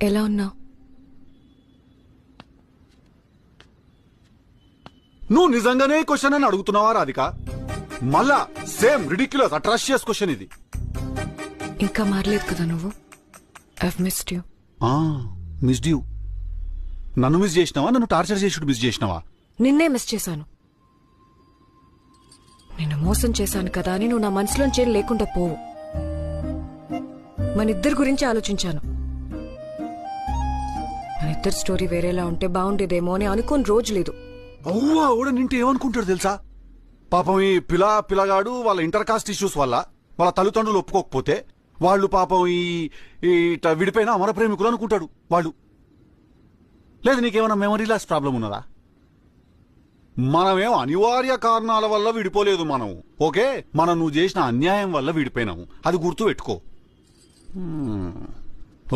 ఎలా ఉన్నావు? నువ్వు నిజంగానే క్వశ్చన్ అని అడుగుతున్నావా రాధిక? మళ్ళా సేమ్ రిడిక్యులస్ అట్రాషియస్ క్వశ్చన్ ఇది. ఇంకా మారలేదు కదా నువ్వు. I've missed you. Missed you. నన్ను మిస్ చేసినావా? నన్ను టార్చర్ చేసుడు మిస్ చేసినావా? నిన్నే మిస్ చేశాను. నిన్ను మోసం చేశాను కదా అని నువ్వు నా మనసులోంచి లేకుండా పోవు. మన ఇద్దరి గురించి ఆలోచించాను. మన ఇద్దరు స్టోరీ వేరేలా ఉంటే బాగుండేదేమో అని అనుకోని రోజు లేదు. అవ్వా కూడా నింటే ఏమనుకుంటాడు తెలుసా? పాపం ఈ పిల్లగాడు వాళ్ళ ఇంటర్ కాస్ట్ ఇష్యూస్ వల్ల వాళ్ళ తల్లిదండ్రులు ఒప్పుకోకపోతే వాళ్ళు పాపం ఈ ఇట్లా విడిపోయిన అమర ప్రేమికులు అనుకుంటాడు వాళ్ళు. లేదు నీకేమైనా మెమరీ లాస్ ప్రాబ్లం ఉన్నదా? మనమేం అనివార్య కారణాల వల్ల విడిపోలేదు మనం. ఓకే, మనం నువ్వు చేసిన అన్యాయం వల్ల విడిపోయినాము. అది గుర్తు పెట్టుకో.